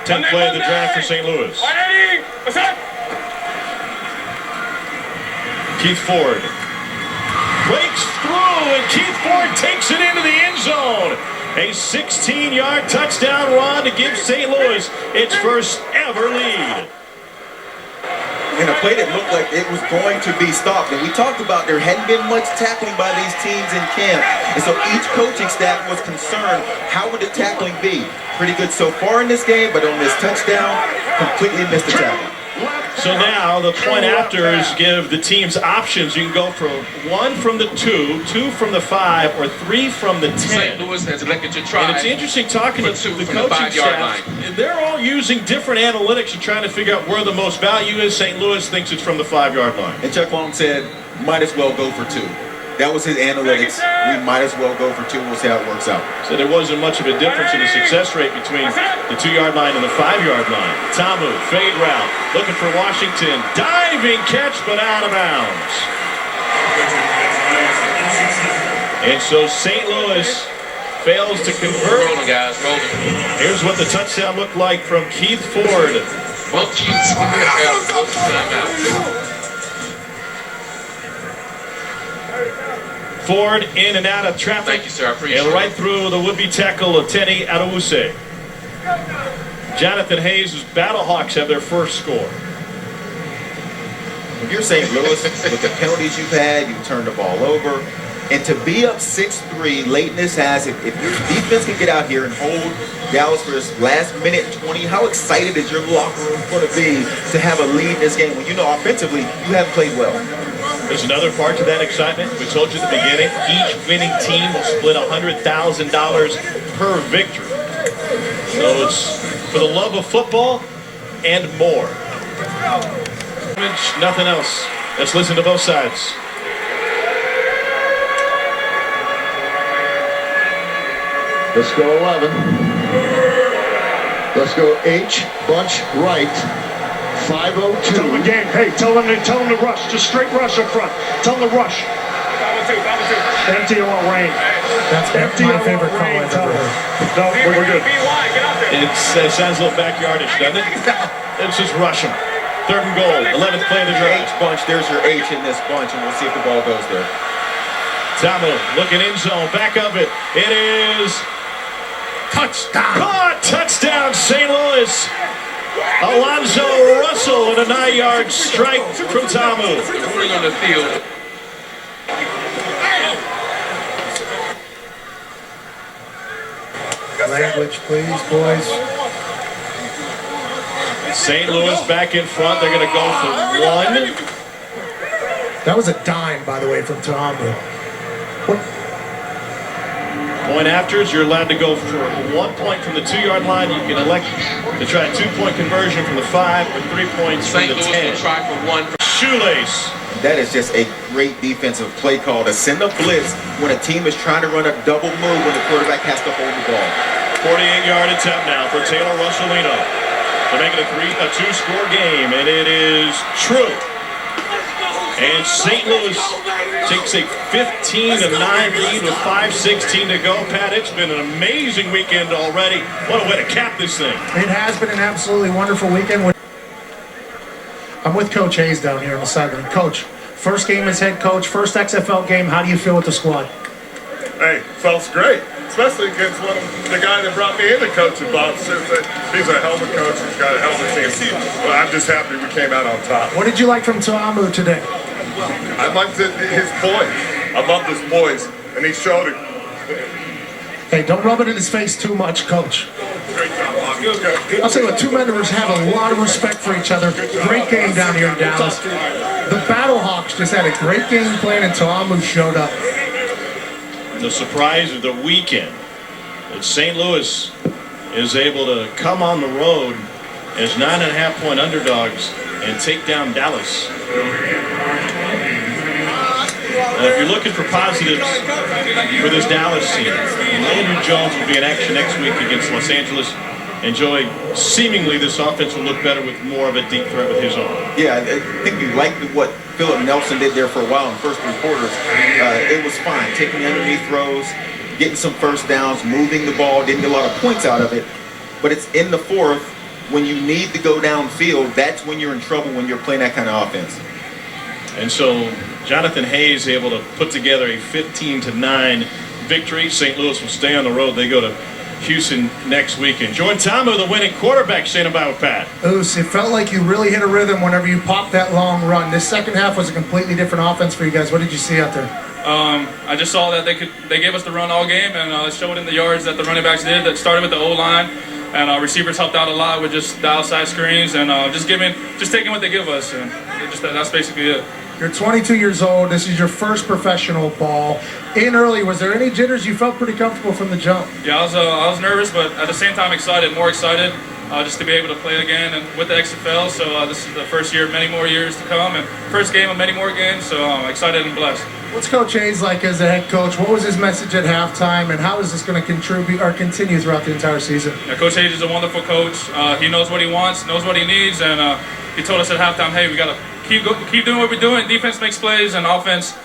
10th play of the draft for St. Louis. Keith Ford breaks through, and Keith Ford takes it into the end zone. A 16-yard touchdown run to give St. Louis its first ever lead. In a play that looked like it was going to be stopped. And we talked about there hadn't been much tackling by these teams in camp. And so each coaching staff was concerned, how would the tackling be? Pretty good so far in this game, but on this touchdown, completely missed the tackle. So now the point afters give the teams options. You can go for 1 from the 2, 2 from the 5, or 3 from the 10. St. Louis has elected to try. And it's interesting talking to the coaching staff. They're all using different analytics and trying to figure out where the most value is. St. Louis thinks it's from the 5-yard line. And Chuck Long said, might as well go for 2. That was his analytics. We might as well go for 2. We'll see how it works out. So there wasn't much of a difference in the success rate between the 2-yard line and the 5-yard line. Tamu, fade route, looking for Washington. Diving catch, but out of bounds. And so St. Louis fails to convert. Rolling, guys, rolling. Here's what the touchdown looked like from Keith Ford. Both teams have both timeouts. Ford in and out of traffic. Thank you, sir. I appreciate it. And right through the would-be tackle of Teni Adewuse. Jonathan Hayes' Battlehawks have their first score. If you're St. Louis, with the penalties you've had, you've turned the ball over. And to be up 6-3 late in this half, if your defense can get out here and hold Dallas for this last minute 20, how excited is your locker room going to be to have a lead in this game when you know offensively you haven't played well? There's another part to that excitement. We told you at the beginning, each winning team will split $100,000 per victory. So it's for the love of football and more. Nothing else. Let's listen to both sides. Let's go 11. Let's go H, bunch right. 502. Tell them again. Hey, tell them to rush. Just straight rush up front. Tell them to rush. Empty or rain. That's my favorite call I've ever heard. No, we're good. It sounds a little backyardish, doesn't it? Let's just rush them. 3rd and goal. 11th play of the drive. H bunch. There's your H in this bunch, and we'll see if the ball goes there. Tamu looking in zone. Back of it. It is touchdown. Caught. Touchdown, St. Louis. Alonzo Russell and a 9-yard strike from Tamu. Ruling on the field. Language, please, boys. St. Louis back in front. They're going to go for 1. That was a dime, by the way, from Tamu. Point afters, you're allowed to go for 1 point from the 2-yard line. You can elect to try a 2-point conversion from the 5 or 3 points from the 10. St. Louis will try for 1. Shoelace. That is just a great defensive play call to send a blitz when a team is trying to run a double move when the quarterback has to hold the ball. 48-yard attempt now for Taylor Russolino to make it a 2-score game, and it is true. And St. Louis takes a 15-9 lead with 5:16 to go. Pat, it's been an amazing weekend already. What a way to cap this thing. It has been an absolutely wonderful weekend. I'm with Coach Hayes down here on the sideline. Coach, first game as head coach, first XFL game. How do you feel with the squad? Hey, felt great, especially against the guy that brought me in the coaching box. He's a hell of a coach. He's got a hell of a team. Well, I'm just happy we came out on top. What did you like from Tamu today? I liked his poise. I love his poise, and he showed it. Hey, don't rub it in his face too much, Coach. Great job, Mark. I'll tell you what, two members have a lot of respect for each other. Great game down here in Dallas. The Battlehawks just had a great game plan, and Tamu showed up. The surprise of the weekend that St. Louis is able to come on the road as 9.5-point underdogs and take down Dallas. If you're looking for positives for this Dallas team, Andrew Jones will be in action next week against Los Angeles. And Joey, seemingly this offense will look better with more of a deep threat with his arm. Yeah, I think you liked what Philip Nelson did there for a while in the first 3 quarters. It was fine, taking underneath throws, getting some first downs, moving the ball, didn't get a lot of points out of it. But it's in the 4th, when you need to go downfield, that's when you're in trouble when you're playing that kind of offense. And so Jonathan Hayes able to put together a 15-9 victory. St. Louis will stay on the road. They go to Houston next weekend. Jordan Ta'amu, the winning quarterback, standing by with Pat. Oos, it felt like you really hit a rhythm whenever you popped that long run. This second half was a completely different offense for you guys. What did you see out there? I just saw that they gave us the run all game, and showed in the yards that the running backs did. That started with the O-line, and receivers helped out a lot with just the outside screens and just taking what they give us, and that's basically it. You're 22 years old. This is your first professional ball. In early, was there any jitters? You felt pretty comfortable from the jump. Yeah, I was nervous, but at the same time excited, more excited, just to be able to play again and with the XFL. So this is the first year of many more years to come, and first game of many more games. So I'm excited and blessed. What's Coach Hayes like as a head coach? What was his message at halftime, and how is this going to contribute or continue throughout the entire season? Yeah, Coach Hayes is a wonderful coach. He knows what he wants, knows what he needs, and he told us at halftime, hey, we got to keep doing what we're doing. Defense makes plays, and offense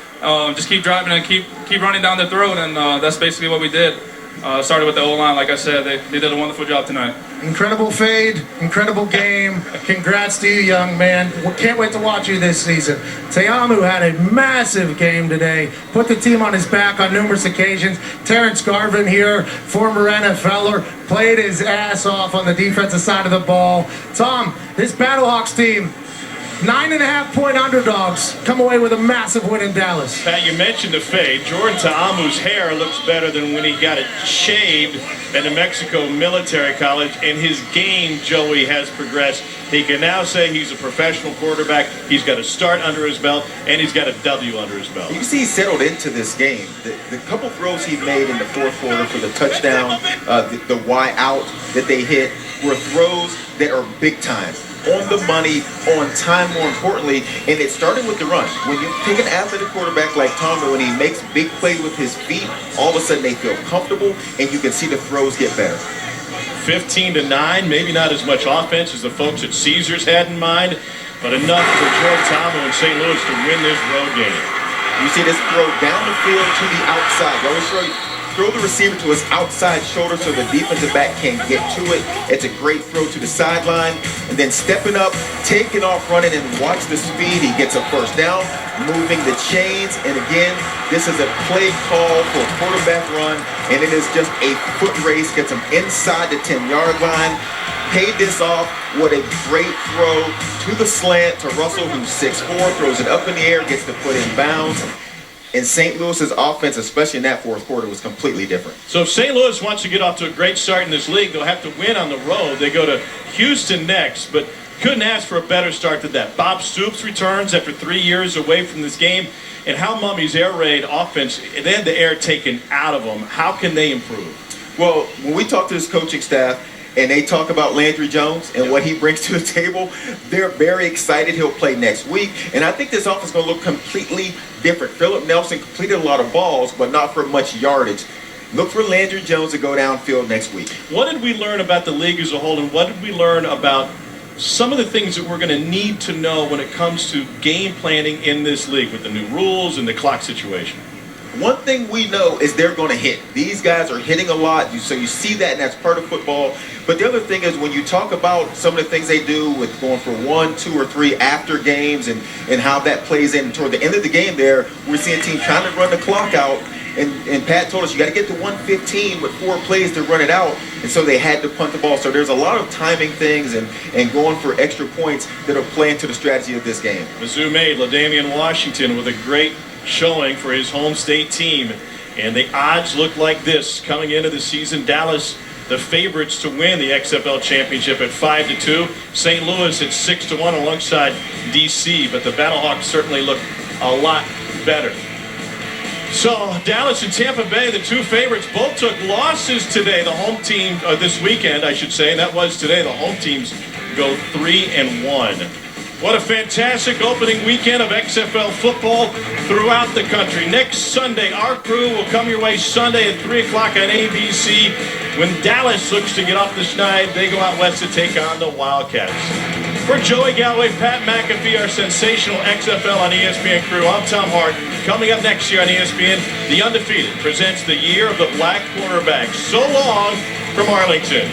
just keep driving and keep running down their throat, and that's basically what we did. Started with the O-line, like I said. They did a wonderful job tonight. Incredible fade, incredible game. Congrats to you, young man. We can't wait to watch you this season. Ta'amu had a massive game today. Put the team on his back on numerous occasions. Terrence Garvin here, former NFLer, played his ass off on the defensive side of the ball. Tom, this Battlehawks team, 9.5-point underdogs, come away with a massive win in Dallas. Pat, you mentioned the fade. Jordan Ta'amu's hair looks better than when he got it shaved at New Mexico Military College, and his game, Joey, has progressed. He can now say he's a professional quarterback. He's got a start under his belt, and he's got a W under his belt. You can see he settled into this game. The couple throws he made in the fourth quarter for the touchdown, the Y out that they hit, were throws that are big time. On the money, on time, more importantly, and it started with the run. When you take an athletic quarterback like Tom, when he makes big play with his feet, all of a sudden they feel comfortable, and you can see the throws get better. 15-9, maybe not as much offense as the folks at Caesars had in mind, but enough for Jordan Ta'amu and St. Louis to win this road game. You see this throw down the field to the outside. You always throw the receiver to his outside shoulder so the defensive back can't get to it. It's a great throw to the sideline. And then stepping up, taking off, running, and watch the speed. He gets a first down, moving the chains. And again, this is a play call for a quarterback run, and it is just a foot race. Gets him inside the 10-yard line. Paid this off. What a great throw to the slant to Russell, who's 6'4", throws it up in the air, gets the foot in bounds. And St. Louis's offense, especially in that fourth quarter, was completely different. So if St. Louis wants to get off to a great start in this league, they'll have to win on the road. They go to Houston next, but couldn't ask for a better start than that. Bob Stoops returns after 3 years away from this game. And how Mummy's air raid offense, they had the air taken out of them. How can they improve? Well, when we talk to this coaching staff, and they talk about Landry Jones and what he brings to the table, they're very excited he'll play next week. And I think this offense is going to look completely different. Philip Nelson completed a lot of balls, but not for much yardage. Look for Landry Jones to go downfield next week. What did we learn about the league as a whole, and what did we learn about some of the things that we're going to need to know when it comes to game planning in this league with the new rules and the clock situation? One thing we know is they're going to hit. These guys are hitting a lot, so you see that, and that's part of football. But the other thing is when you talk about some of the things they do with going for 1, 2, or 3 after games and how that plays in toward the end of the game there, we're seeing teams trying to run the clock out. And Pat told us you got to get to 1:15 with 4 plays to run it out, and so they had to punt the ball. So there's a lot of timing things and going for extra points that are playing to the strategy of this game. Mizzou made LaDamian Washington with a great showing for his home state team, and the odds look like this coming into the season. Dallas, the favorites to win the XFL championship at 5-2. St. Louis at 6-1 alongside DC, but the Battlehawks certainly look a lot better. So Dallas and Tampa Bay, the two favorites, both took losses today. The home team, this weekend, I should say, and that was today. The home teams go 3-1. What a fantastic opening weekend of XFL football throughout the country. Next Sunday, our crew will come your way Sunday at 3 o'clock on ABC. When Dallas looks to get off the schneid, they go out west to take on the Wildcats. For Joey Galloway, Pat McAfee, our sensational XFL on ESPN crew, I'm Tom Hart. Coming up next year on ESPN, The Undefeated presents the Year of the Black Quarterback. So long from Arlington.